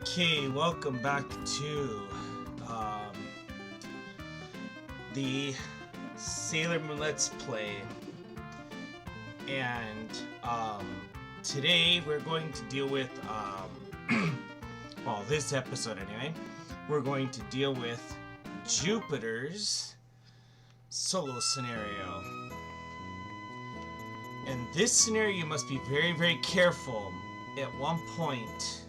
Okay, welcome back to the Sailor Moon Let's Play. And today we're going to deal with, well, this episode anyway, we're going to deal with Jupiter's solo scenario. And this scenario you must be very, very careful at one point,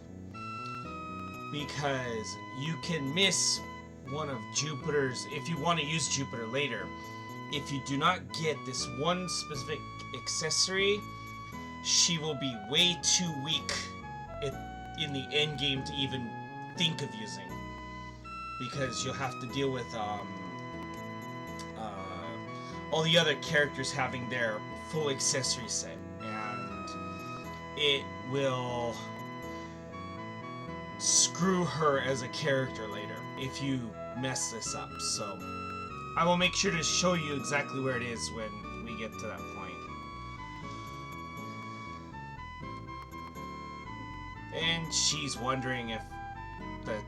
because you can miss one of Jupiter's, if you want to use Jupiter later. If you do not get this one specific accessory, she will be way too weak in the end game to even think of using, because you'll have to deal with all the other characters having their full accessory set, and it will screw her as a character later if you mess this up. So I will make sure to show you exactly where it is when we get to that point. And she's wondering if the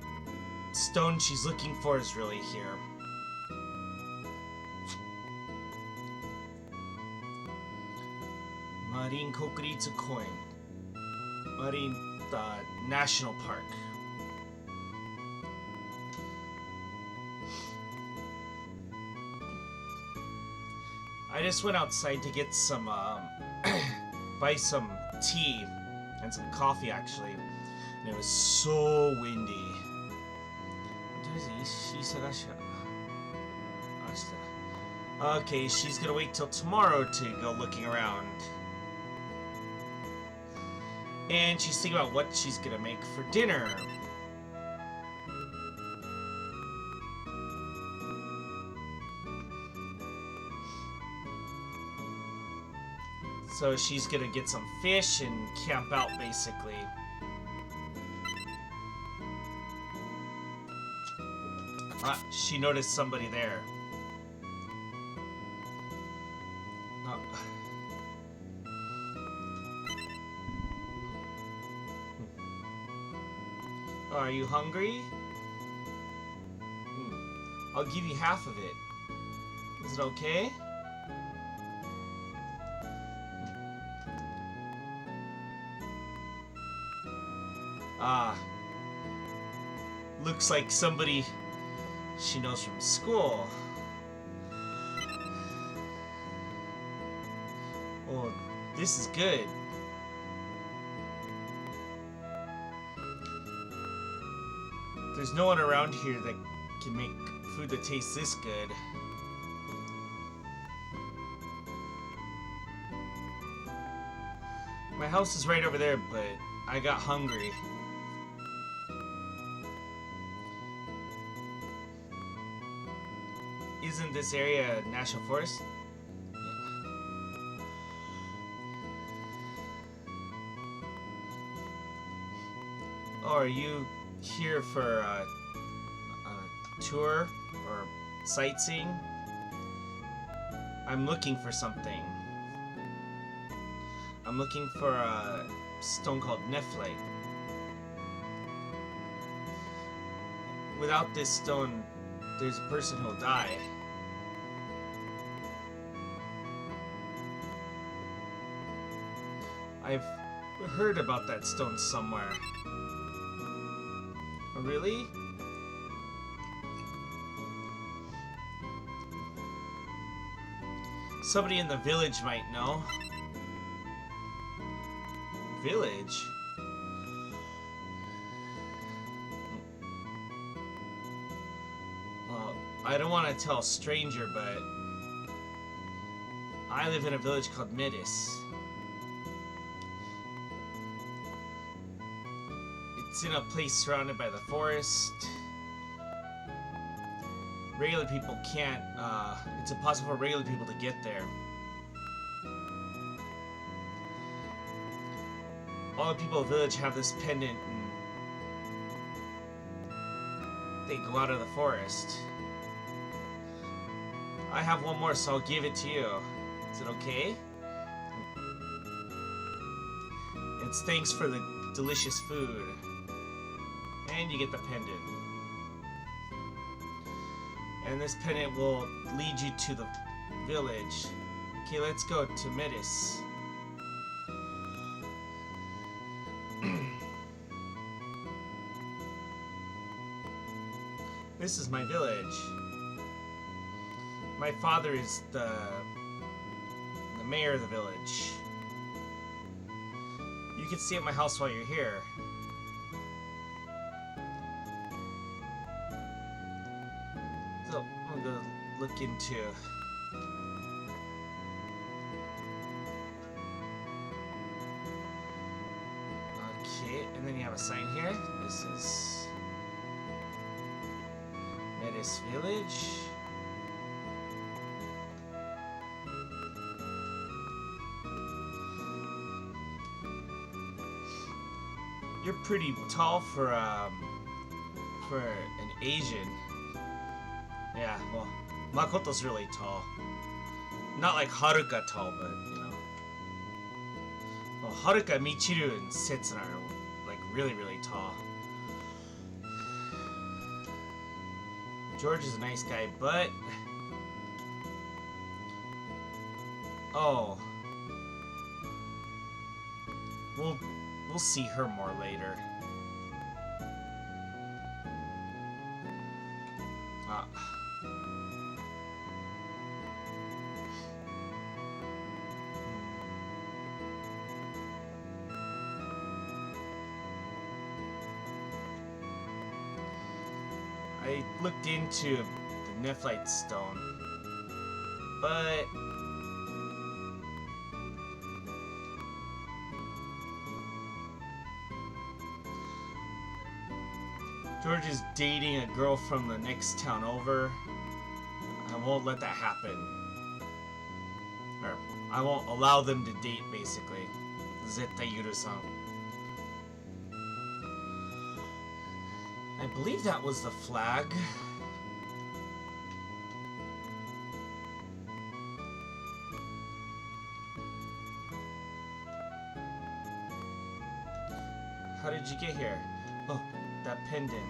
stone she's looking for is really here. Marine Kokuritsu Coin. Marine National Park. I just went outside to get some, buy some tea and some coffee actually, and it was so windy. Okay, she's gonna wait till tomorrow to go looking around. And she's thinking about what she's gonna make for dinner. So she's gonna get some fish and camp out, basically. She noticed somebody there. Are you hungry? I'll give you half of it. Is it okay? Looks like somebody she knows from school. Oh, this is good. There's no one around here that can make food that tastes this good. My house is right over there, but I got hungry. Isn't this area a national forest? Yeah. Oh, are you here for a tour or sightseeing? I'm looking for something. I'm looking for a stone called Nephlite. Without this stone, there's a person who'll die. I've heard about that stone somewhere. Oh, really? Somebody in the village might know. Village? Well, I don't want to tell a stranger, but I live in a village called Medis. It's in a place surrounded by the forest. Regular people can't, it's impossible for regular people to get there. All the people of the village have this pendant and they go out of the forest. I have one more, so I'll give it to you. Is it okay? It's thanks for the delicious food. And you get the pendant. And this pendant will lead you to the village. Okay, let's go to Metis. This is my village. My father is the mayor of the village. You can stay at my house while you're here. So I'm gonna look into. Okay, and then you have a sign here. This is Metis Village. You're pretty tall for an Asian. Yeah, well, Makoto's really tall. Not like Haruka tall, but you know. Well, Haruka, Michiru, and Setsuna are like really, really tall. George is a nice guy, but oh, we'll see her more later. I looked into the Nephlite stone, but George is dating a girl from the next town over. I won't let that happen. Or, I won't allow them to date, basically. Zeta Yuru-san. I believe that was the flag. How did you get here? Oh, that pendant.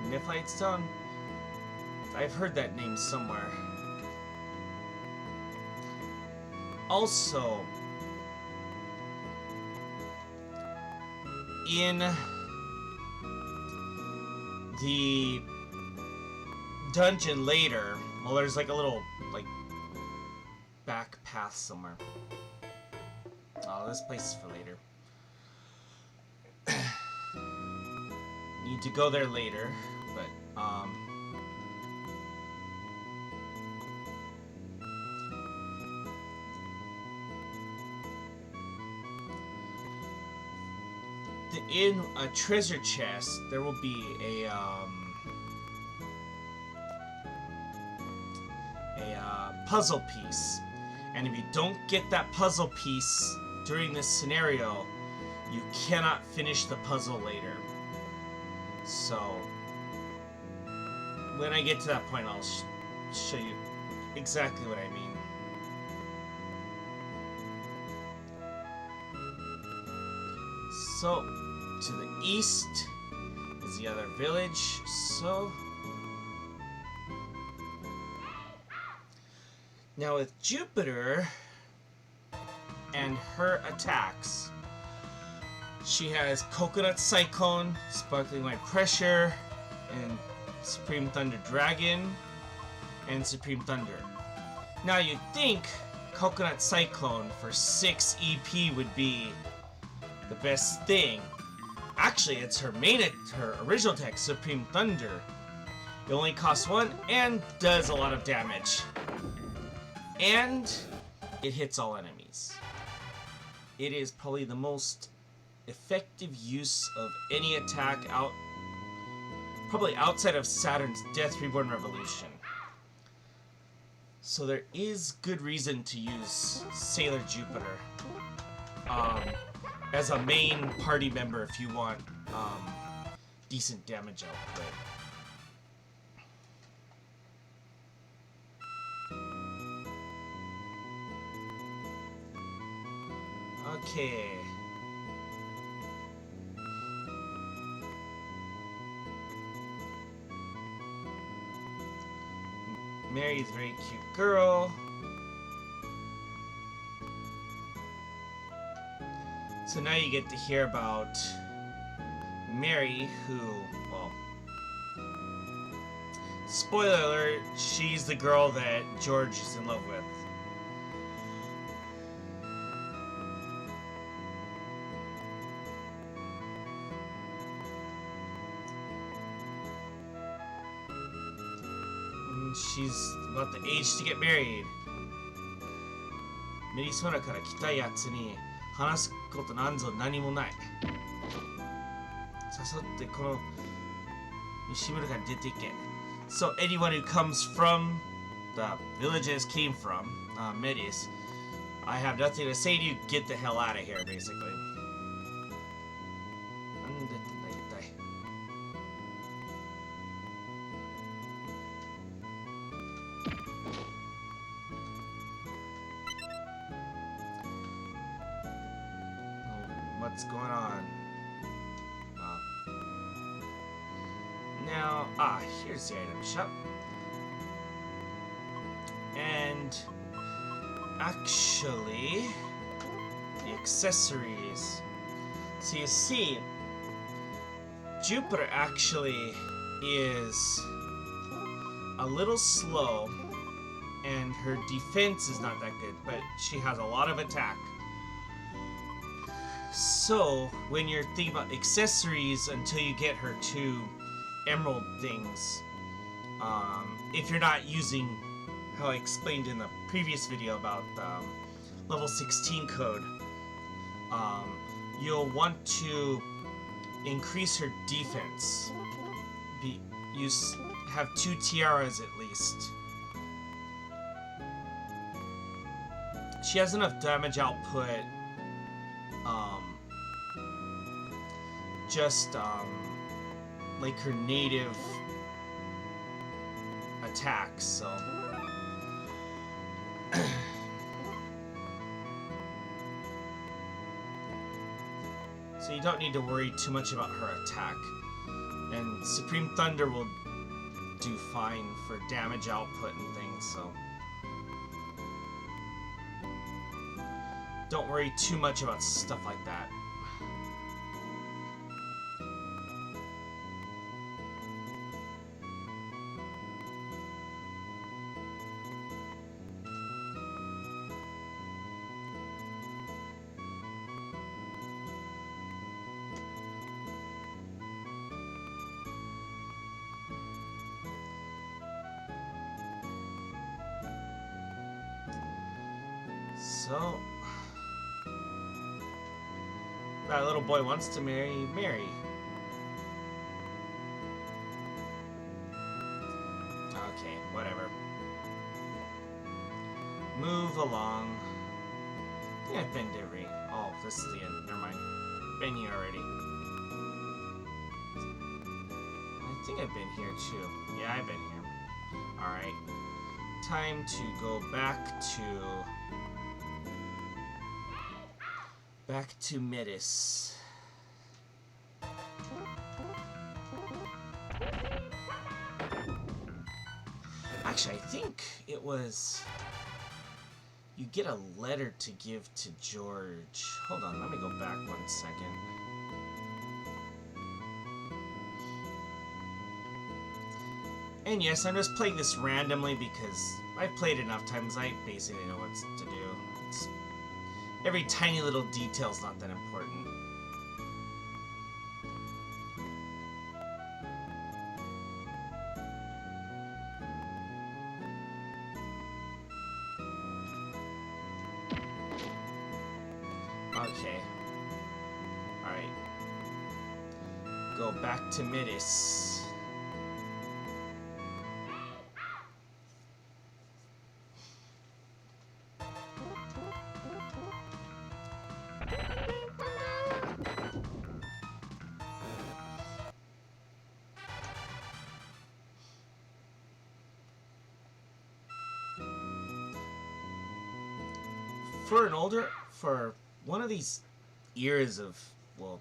Nephlite stone? I've heard that name somewhere. Also, in the dungeon later, well, there's like a little, like, back path somewhere. Oh, this place is for later. Need to go there later, but, in a treasure chest, there will be a puzzle piece. And if you don't get that puzzle piece during this scenario, you cannot finish the puzzle later. So, when I get to that point, I'll show you exactly what I mean. So, to the east is the other village, so... Now with Jupiter and her attacks, she has Coconut Cyclone, Sparkling White Pressure, and Supreme Thunder Dragon, and Supreme Thunder. Now you'd think Coconut Cyclone for 6 EP would be the best thing. Actually, it's her original attack, Supreme Thunder. It only costs 1 and does a lot of damage. And it hits all enemies. It is probably the most effective use of any attack probably outside of Saturn's Death Reborn Revolution. So there is good reason to use Sailor Jupiter as a main party member if you want decent damage output. Okay. Mary's a very cute girl. So now you get to hear about Mary, who, well, spoiler alert, she's the girl that George is in love with. And she's about the age to get married. メリソナから来たやつに話すことなんぞ何もない。誘ってこの西村から出ていけ。So anyone who comes from the villages came from, Metis, I have nothing to say to you, get the hell out of here, basically. なんでって大体。What's going on? Now, here's the item shop. And actually, the accessories. So you see, Jupiter actually is a little slow, and her defense is not that good, but she has a lot of attack. So, when you're thinking about accessories until you get her to emerald things, if you're not using how I explained in the previous video about level 16 code, you'll want to increase her defense. Have 2 tiaras at least. She has enough damage output, like her native attacks, so so you don't need to worry too much about her attack. And Supreme Thunder will do fine for damage output and things, so don't worry too much about stuff like that. So, that little boy wants to marry Mary. Okay, whatever. Move along. I think I've been to every... Oh, this is the end. Never mind. Been here already. I think I've been here too. Yeah, I've been here. Alright. Time to go back to Metis. Actually, I think it was... You get a letter to give to George. Hold on, let me go back 1 second. And yes, I'm just playing this randomly because I've played enough times, I basically know what to do. Every tiny little detail's not that important. Okay. Alright. Go back to Metis. For one of these eras of, well,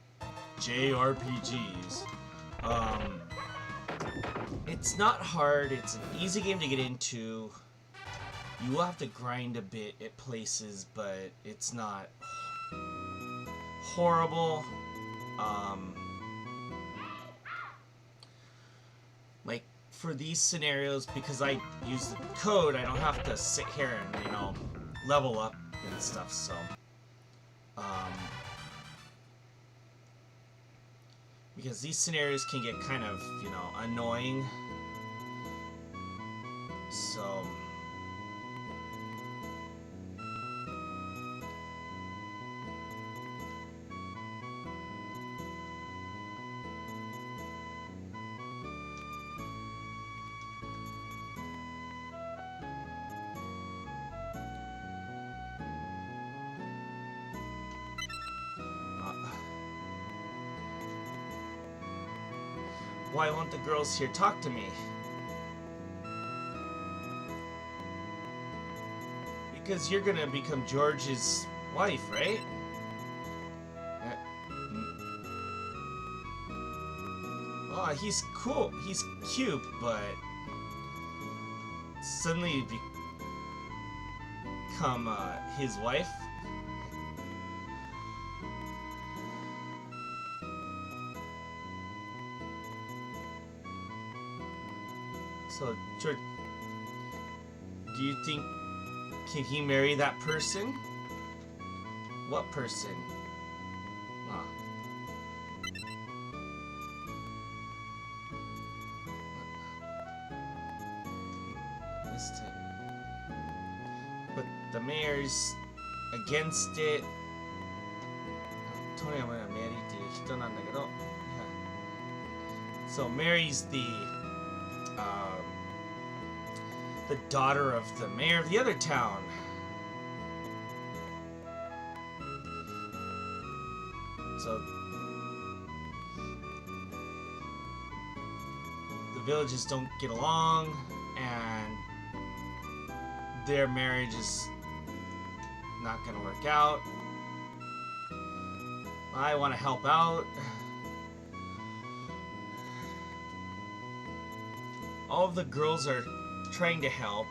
JRPGs, it's not hard. It's an easy game to get into. You will have to grind a bit at places, but it's not horrible. Like, for these scenarios, because I use the code, I don't have to sit here and, level up and stuff, so... because these scenarios can get kind of, annoying. So... why won't the girls here talk to me? Because you're gonna become George's wife, right? Oh, he's cool. He's cute, but suddenly become his wife? So, George, do you think, can he marry that person? What person? Ah. This time. But the mayor's against it. トニヤムはメリーっていう人なんだけど、So Mary's the daughter of the mayor of the other town. So the villages don't get along, and their marriage is not going to work out. I want to help out. All of the girls are trying to help.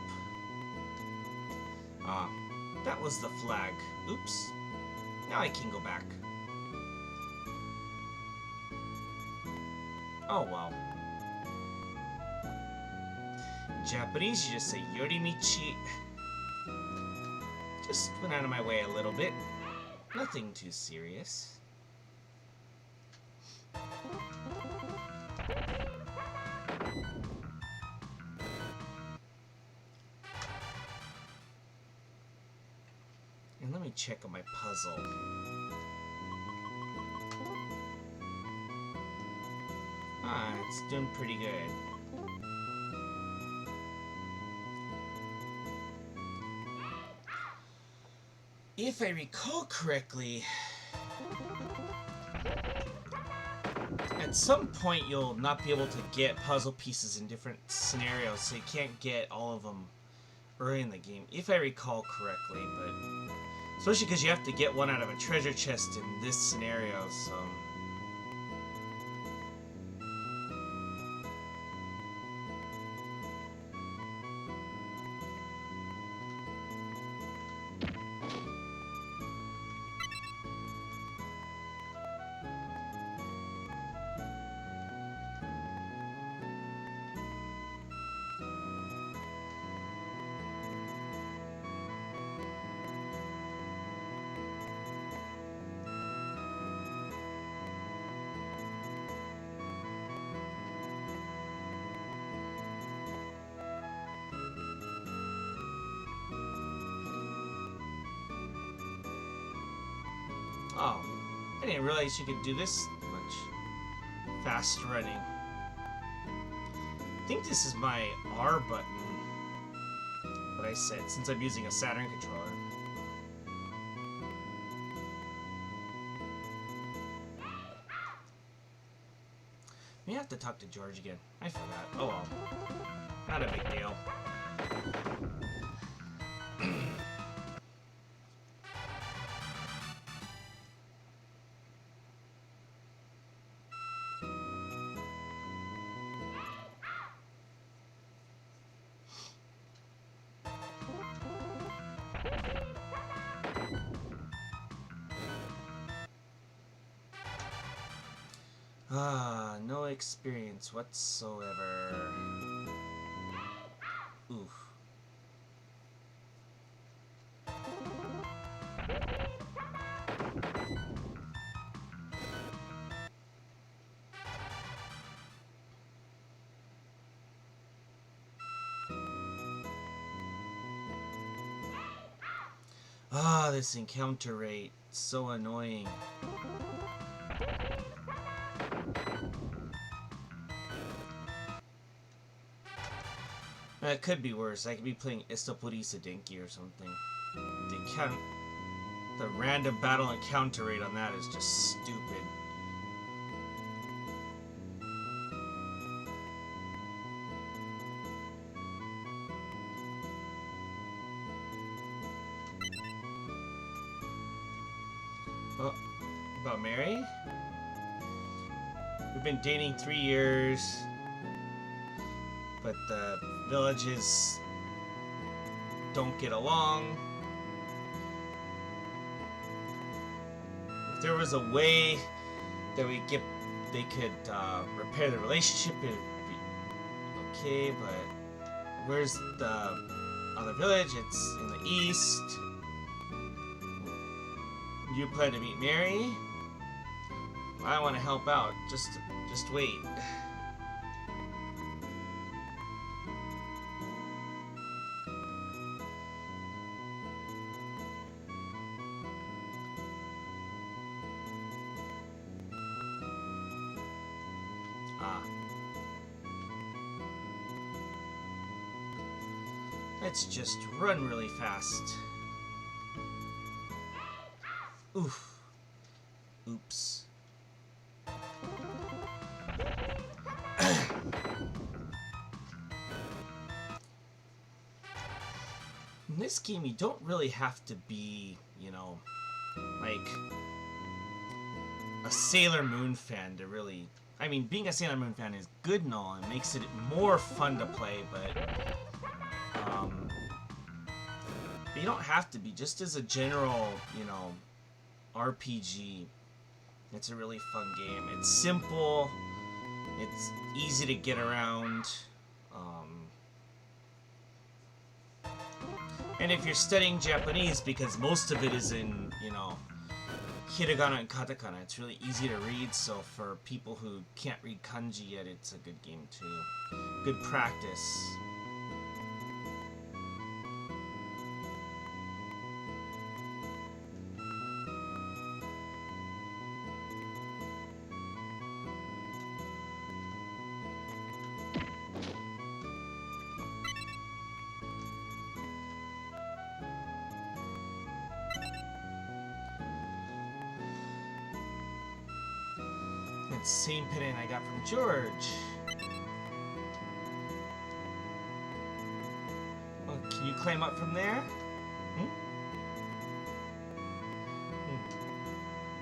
That was the flag. Oops. Now I can go back. Oh, well. In Japanese, you just say Yorimichi. Just went out of my way a little bit. Nothing too serious. And let me check on my puzzle. It's doing pretty good. If I recall correctly, at some point you'll not be able to get puzzle pieces in different scenarios, so you can't get all of them early in the game, if I recall correctly, but especially because you have to get one out of a treasure chest in this scenario, so... Oh, I didn't realize you could do this much fast running. I think this is my R button, what I said, since I'm using a Saturn controller. May have to talk to George again. I forgot. Oh well. Not a big deal. Ah, no experience whatsoever. Oof. Ah, this encounter rate. So annoying. It could be worse. I could be playing Estopurisa Denki or something. The random battle encounter rate on that is just stupid. Oh, about Mary? We've been dating 3 years, but the villages don't get along. If there was a way that they could repair the relationship, it'd be okay. But where's the other village? It's in the east. You plan to meet Mary? I want to help out. Just wait. Let's just run really fast. Oof. Oops. In this game, you don't really have to be, like a Sailor Moon fan to really... I mean, being a Sailor Moon fan is good and all, and makes it more fun to play, but you don't have to be. Just as a general, RPG, it's a really fun game. It's simple, it's easy to get around, and if you're studying Japanese, because most of it is in, hiragana and katakana, it's really easy to read, so for people who can't read kanji yet, it's a good game too. Good practice. Same pendant I got from George. Oh, can you climb up from there?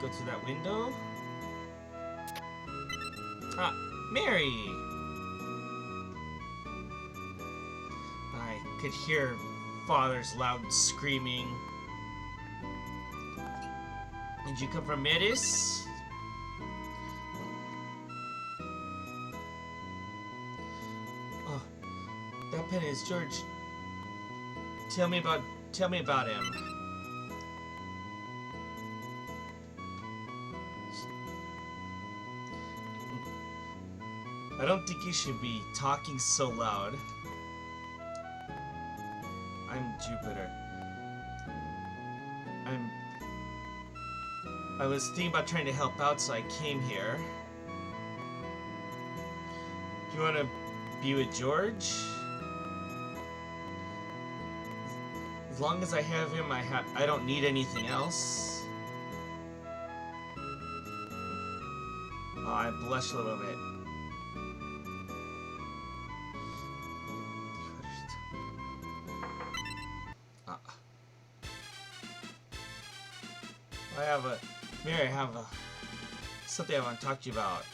Go through that window. Ah, Mary! I could hear Father's loud screaming. Did you come from Meris? That pen is George. Tell me about him. I don't think you should be talking so loud. I'm Jupiter. I was thinking about trying to help out, so I came here. Do you want to be with George? As long as I have him, I don't need anything else. Oh, I blush a little bit. Mary, I have something I want to talk to you about.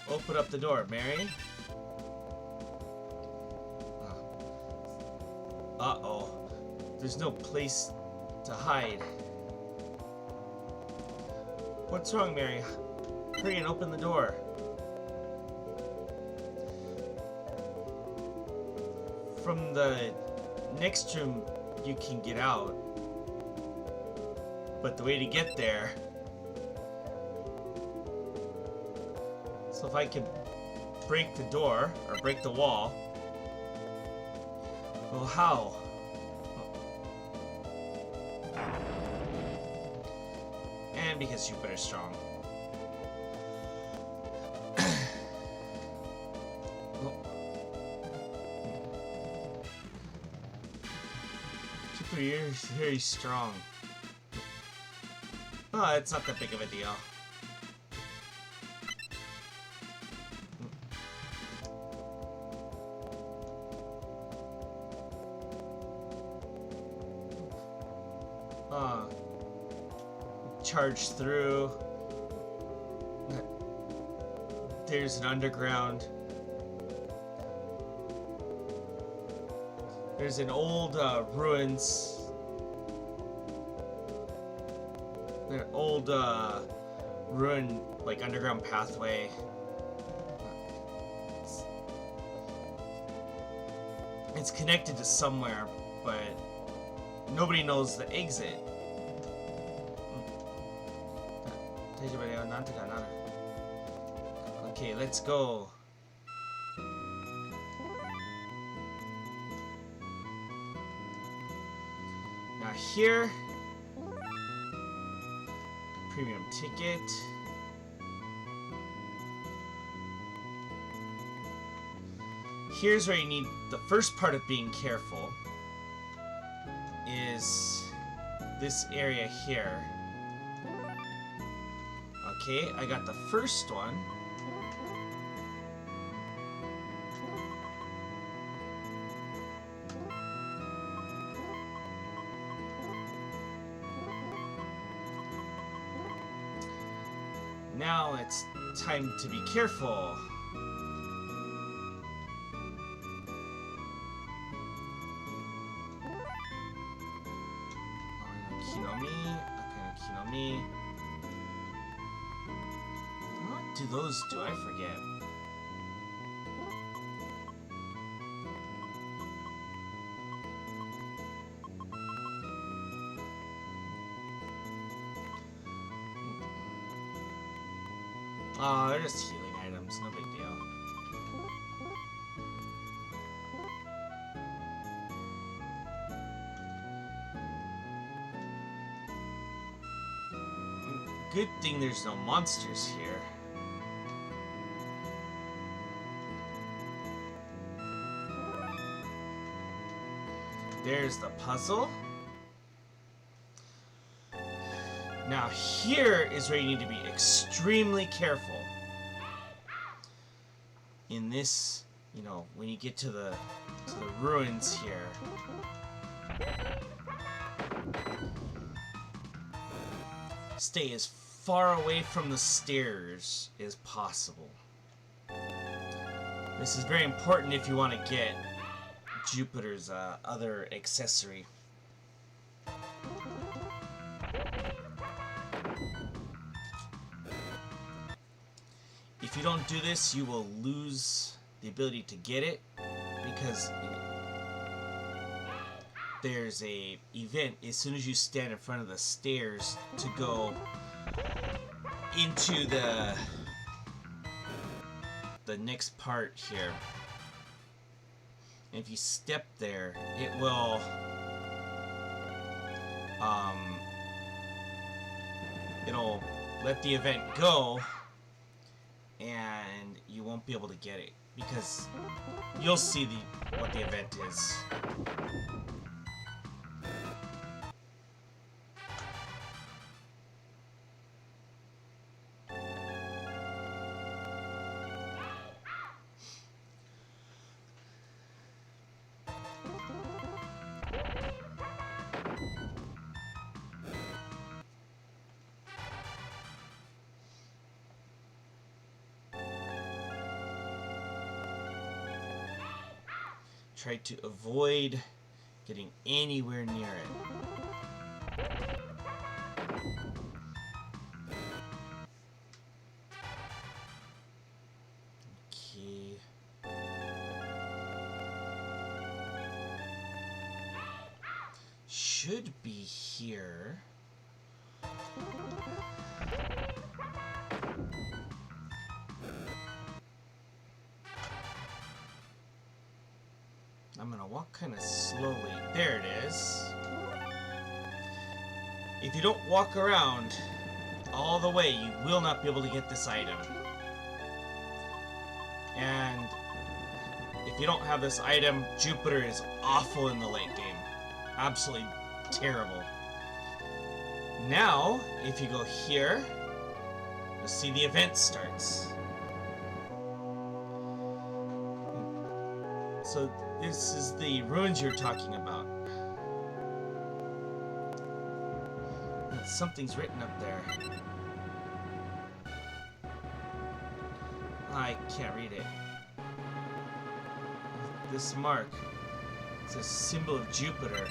Open up the door, Mary. Uh-oh. There's no place to hide. What's wrong, Mary? Hurry and open the door. From the next room, you can get out. But the way to get there... So if I can break the door, or break the wall... Well, how? And because Jupiter's strong. Jupiter, you're very strong. Oh, it's not that big of a deal. Charge through. There's an underground. There's an old ruins. An old ruin, like underground pathway. It's connected to somewhere, but nobody knows the exit. Okay, let's go. Now here, premium ticket. Here's where you need the first part of being careful is this area here. Okay, I got the first one. Now it's time to be careful. Kinomi. What do those do? I forget. Oh, they're just healing items, no big deal. Good thing there's no monsters here. There's the puzzle. Now here is where you need to be extremely careful. In this, you know, when you get to the ruins here. Stay as far away from the stairs as possible. This is very important if you want to get Jupiter's other accessory. If you don't do this, you will lose the ability to get it because there's a event as soon as you stand in front of the stairs to go into the next part here. And if you step there, it will it'll let the event go and you won't be able to get it because you'll see what the event is. Try to avoid getting anywhere near it. should be here. I'm gonna walk kind of slowly. There it is. If you don't walk around all the way, you will not be able to get this item. And if you don't have this item, Jupiter is awful in the late game. Absolutely terrible. Now, if you go here, you'll see the event starts. So this is the ruins you're talking about. Something's written up there. I can't read it. This mark, it's a symbol of Jupiter.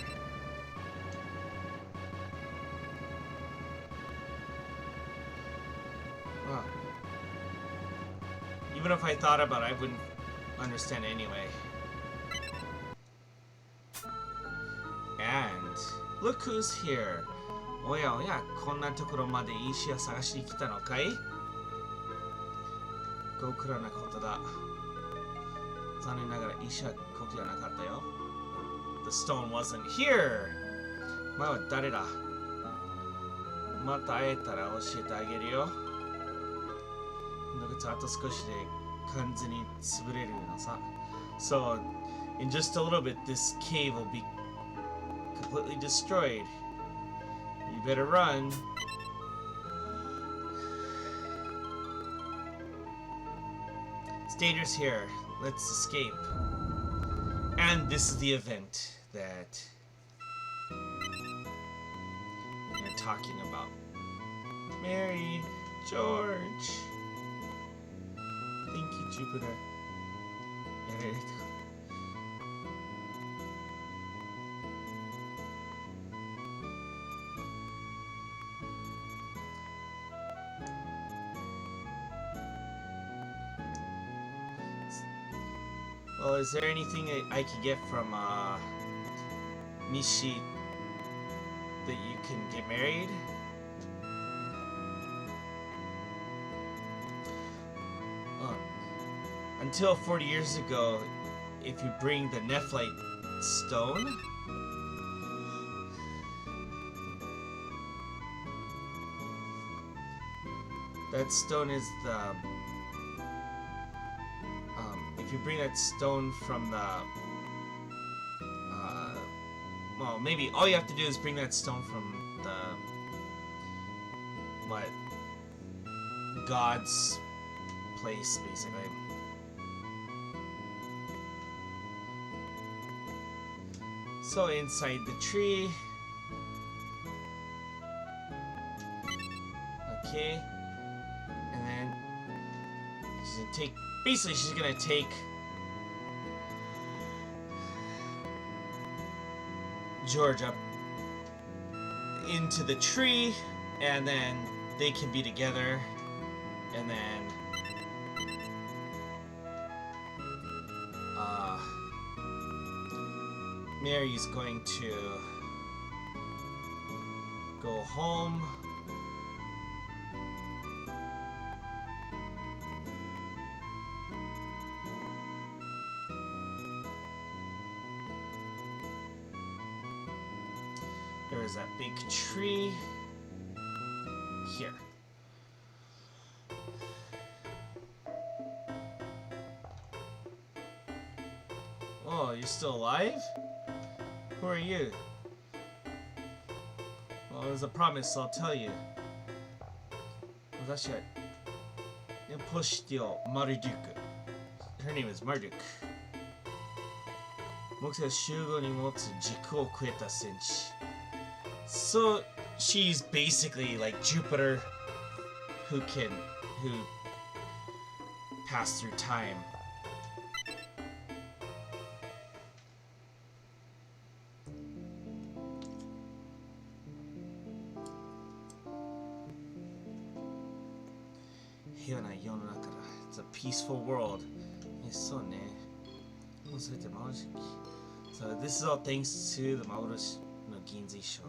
Wow. Even if I thought about it, I wouldn't understand it anyway. And look who's here. おやおや、こんなところまで石を探しに来たのかい？ご苦労なことだ。残念ながら石はここじゃなかったよ。The stone wasn't here. お前は誰だ？また会えたら教えてあげるよ。のぐつあと少しで完全に潰れるのさ。So, in just a little bit, this cave will be completely destroyed. You better run. It's dangerous here. Let's escape. And this is the event that you're talking about. Mary, George. Thank you, Jupiter. Well, is there anything I can get from Mishi that you can get married? Until 40 years ago, if you bring the Nephlite stone, that stone is the if you bring that stone from the well, maybe all you have to do is bring that stone from the God's place, basically. So inside the tree, okay, and then she's gonna take. Basically, she's gonna take George up into the tree, and then they can be together, and then Mary's going to go home. There is that big tree here. Oh, you're still alive? Who are you? Well, it was a promise, I'll tell you. 私はポシティオ・マルデュク。Her name is Marduk. 木星集合に持つ軸を超えた戦士。So she's basically like Jupiter who pass through time. It's a peaceful world. So this is all thanks to the Mamoru 銀髄書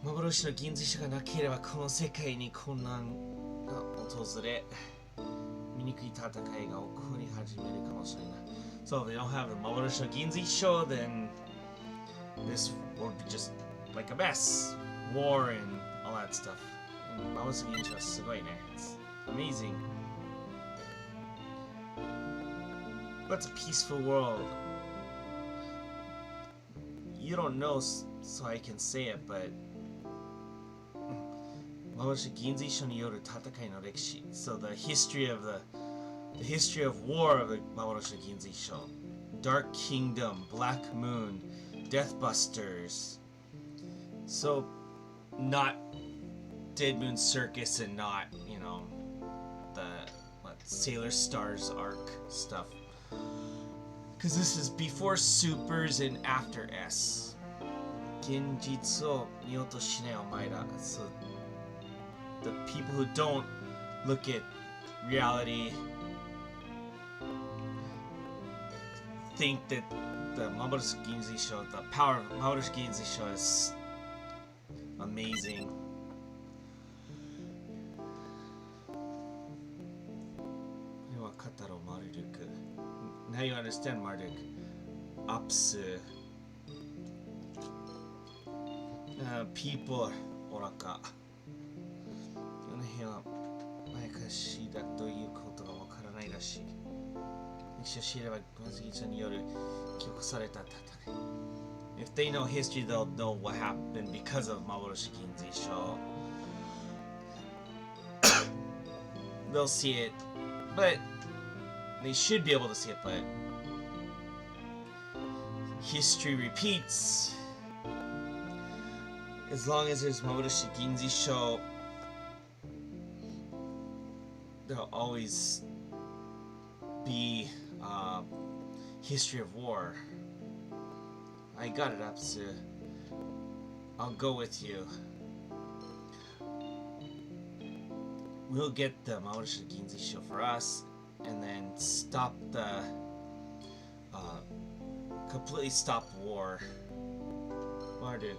幻の銀髄書がなければこの世界に混乱が訪れ醜い戦いが起こり始めるかもしれない。So if they don't have the 幻の銀髄書 then this would be just like a mess. War and all that stuff. 幻の銀髄書はすごいね。It's amazing. But it's a peaceful world. You don't know, so I can say it, but 幻の銀髄書による戦いの歴史 So the history of war of the 幻の銀髄書 Dark Kingdom, Black Moon, Deathbusters. So not Dead Moon Circus and not, you know, the Sailor Stars arc stuff. Because this is before Supers and after S. 現実を見落としないお前ら So the people who don't look at reality think that the Mamoru Ginzui show, the power of Mamoru Ginzui show is amazing. Now you understand, Marduk. Ups. People, Oraka. この辺は前からしだということがわからないらしい。歴史を知ればこの技術による記憶された戦い。If they know history, they'll know what happened because of Mamoru Ginzui show. They'll see it, but they should be able to see it, but history repeats. As long as there's Mamoru Ginzui show, there'll always be history of war. I got it up, so I'll go with you. We'll get the Mamoru Ginzui show for us, and then stop the completely stop war. Marduk,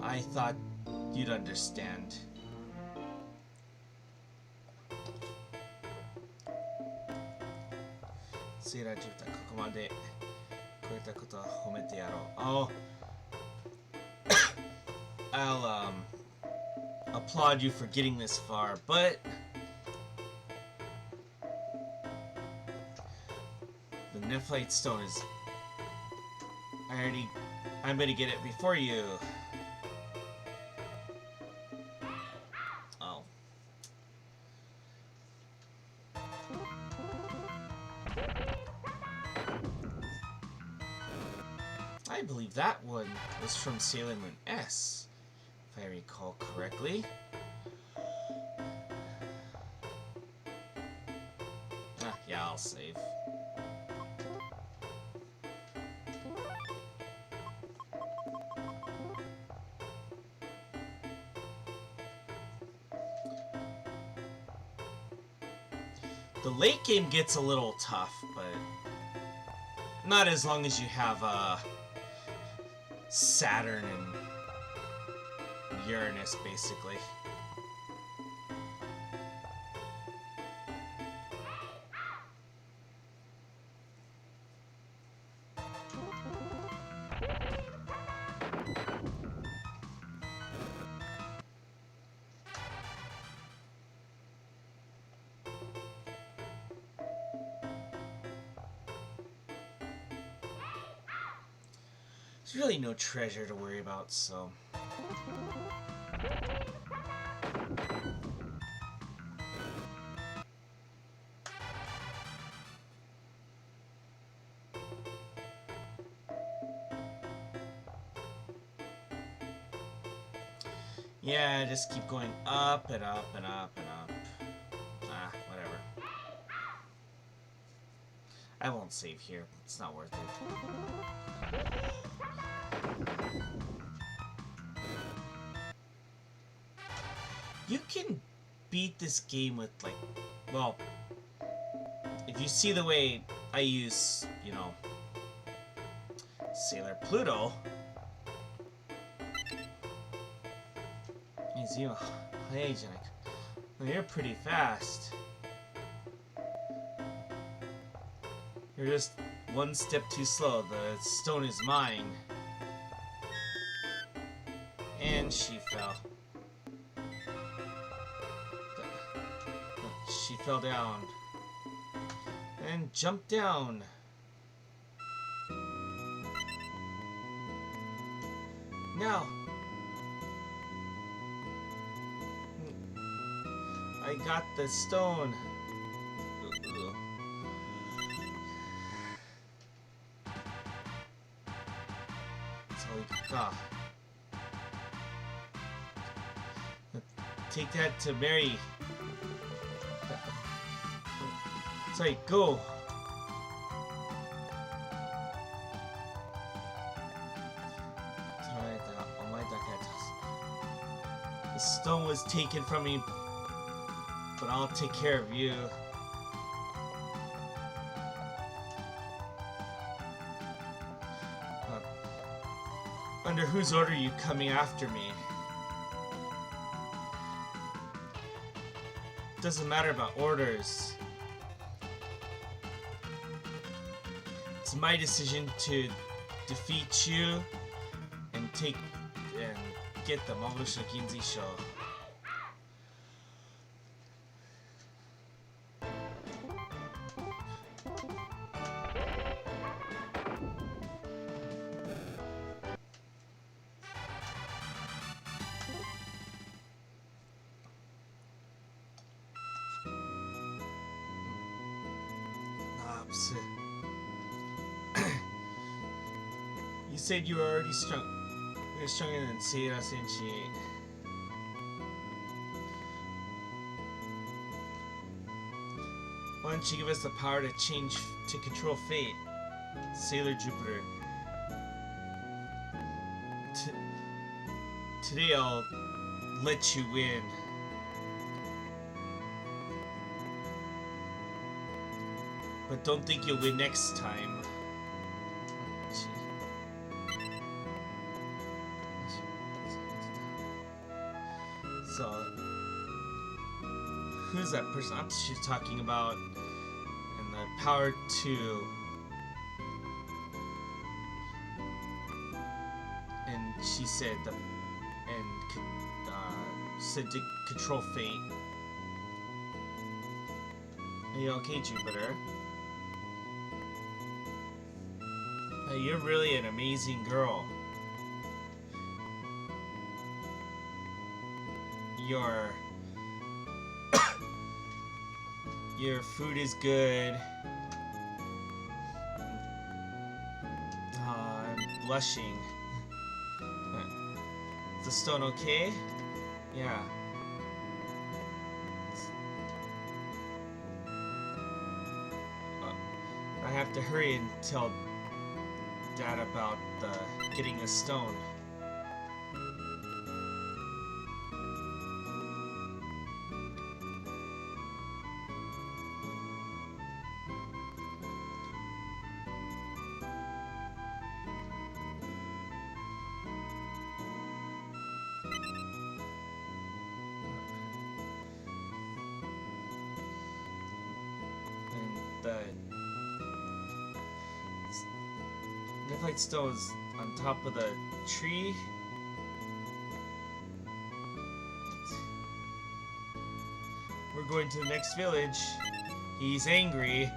I thought you'd understand. Seira Jupiter, ここまで超えたことは褒めてやろう。I'll applaud you for getting this far, but the Nephlite stone is I'm gonna get it before you. Oh. I believe that one was from Sailor Moon S, if I recall correctly. Yeah, I'll save. The late game gets a little tough, but not as long as you have Saturn and Uranus, basically. There's really no treasure to worry about, so... Yeah, just keep going up and up and up and up. Whatever. I won't save here. It's not worth it. You can beat this game with, like, well, if you see the way I use, you know, Sailor Pluto. He's, you know, you're pretty fast. You're just one step too slow. The stone is mine. And she fell. She fell down. And jumped down. Now. I got the stone. That's all you got. Take that to Mary. Sorry, go. The stone was taken from me, but I'll take care of you. Under whose order are you coming after me? Doesn't matter about orders. It's my decision to defeat you and get the Mamoru Ginzisho. You said you were already strong. You're stronger than Seira Senshi. Why don't you give us the power to control fate, Sailor Jupiter? Today I'll let you win. But don't think you'll win next time. So, who's that person she's talking about? And the power to... And she said said to control fate. Are you okay, Jupiter? You're really an amazing girl. Your food is good. I'm blushing. Is the stone okay? Yeah. I have to hurry and tell Dad about getting the stone. The Nephrite stone is on top of the tree. We're going to the next village. He's angry.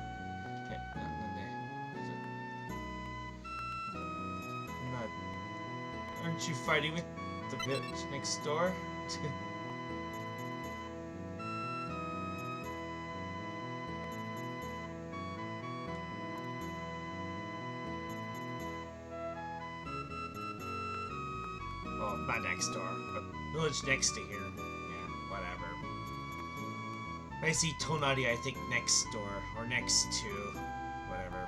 Aren't you fighting with the village next door? Well, not next door, but village next to here. Yeah, whatever. I see Tonari, I think next door, or next to, whatever.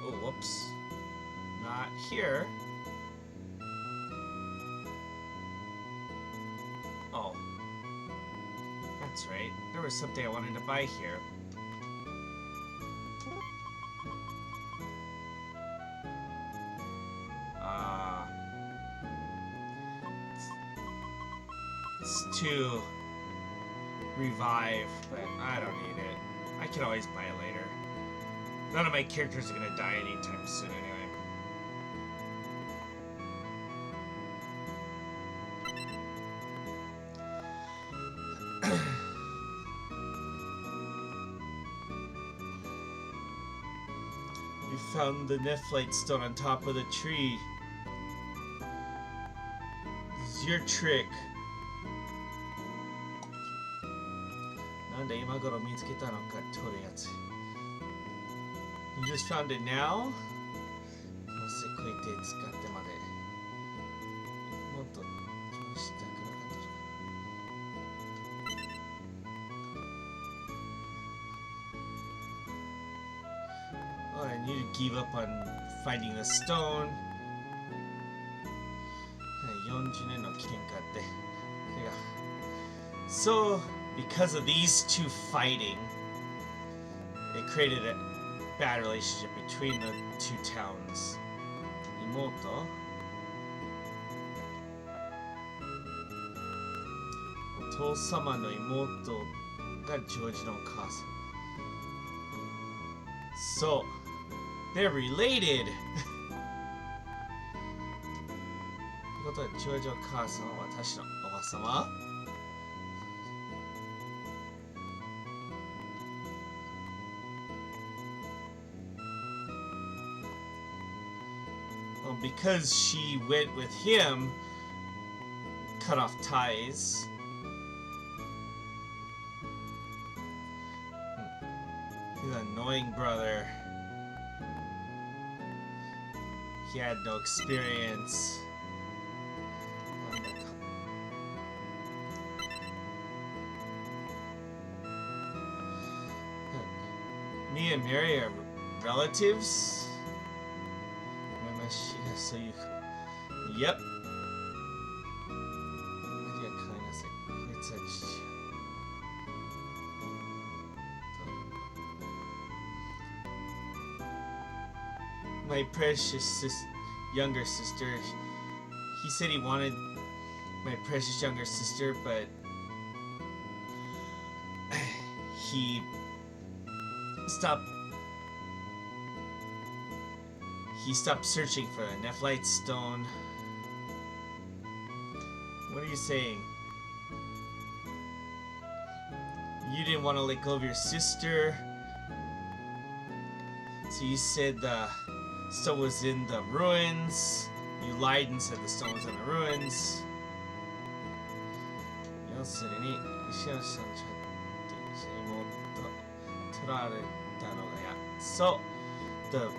Oh, whoops. Not here. That's right. There was something I wanted to buy here. It's to revive, but I don't need it. I can always buy it later. None of my characters are gonna die anytime soon anyway. You found the Nephlite stone on top of the tree. This is your trick. You just found it now? Oh, I need to give up on finding the stone. 40年の喧嘩って。So, because of these two fighting, it created a bad relationship between the two towns. Imoto. お父様の妹がジョージのお母さん。So, they're related. ってことは、ジョージのお母さんは私のおばさま? Well, because she went with him, cut off ties. He's an annoying brother. He had no experience. Me and Mary are relatives? So you... Yep. My precious younger sister. He said he wanted my precious younger sister, but he stopped searching for a Nephlite stone. What are you saying? You didn't want to let go of your sister, so you said the stone was in the ruins. You lied and said the stone was in the ruins. So, the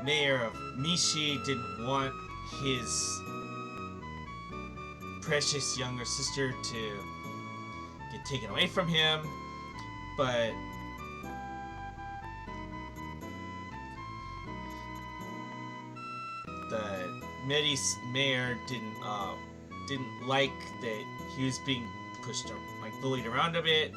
mayor of Mishi didn't want his precious younger sister to get taken away from him, but the Medi's mayor didn't like that he was being pushed, like bullied around a bit.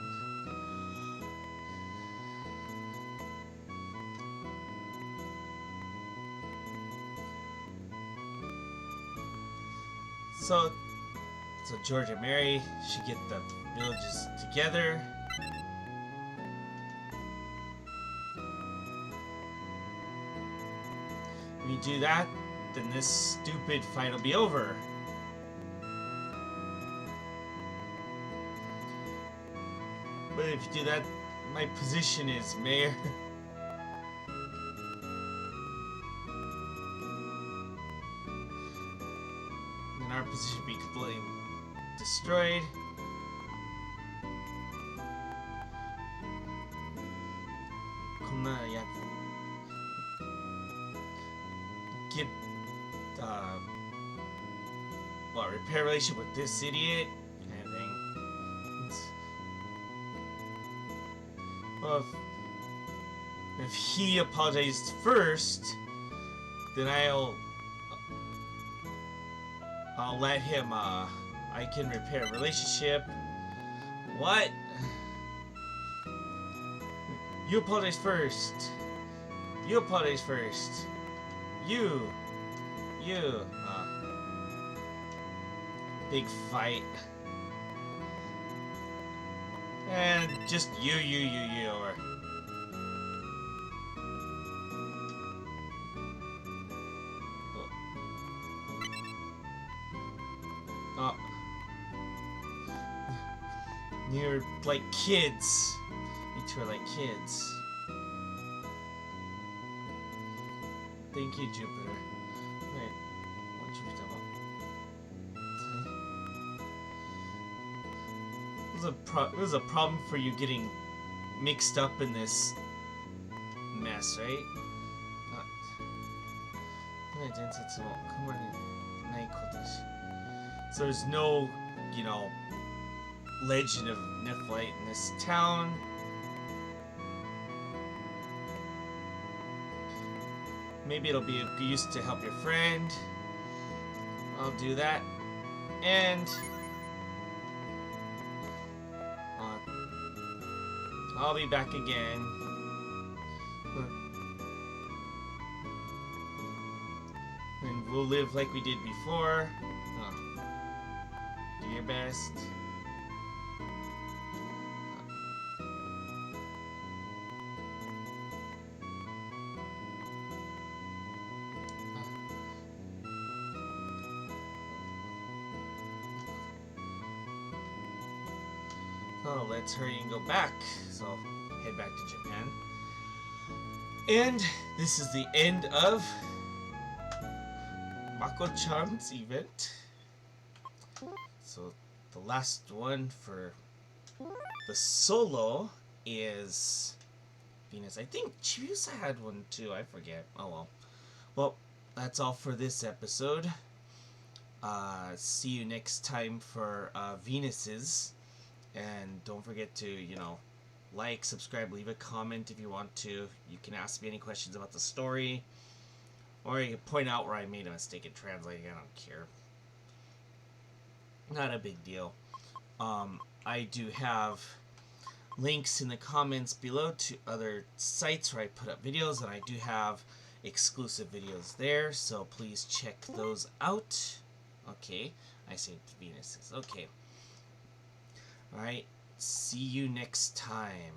So George and Mary should get the villages together. When you do that, then this stupid fight will be over. But if you do that, my position is mayor. Then our position will be completely destroyed. Get repair relationship with this idiot kind of thing. Well, if he apologized first, then I'll let him. I can repair a relationship. What? You apologize first. You apologize first. You. Big fight. And just you. Or oh. You're like kids. You two are like kids. Thank you, Jupiter. Wait, what should we talk about? It was a problem for you getting mixed up in this mess, right? So there's no, you know, legend of Nephlite in this town. Maybe it'll be a use to help your friend. I'll do that. And I'll be back again. And we'll live like we did before. Do your best. Oh, let's hurry and go back. So, head back to Japan. And this is the end of Mako-chan's event. So, the last one for the solo is Venus. I think Chibiusa had one too. I forget. Oh well. Well, that's all for this episode. See you next time for Venus's. And don't forget to, you know, like, subscribe, leave a comment if you want to. You can ask me any questions about the story. Or you can point out where I made a mistake in translating. I don't care. Not a big deal. I do have links in the comments below to other sites where I put up videos. And I do have exclusive videos there. So please check those out. Okay. I saved Venus's. Okay. Alright, see you next time.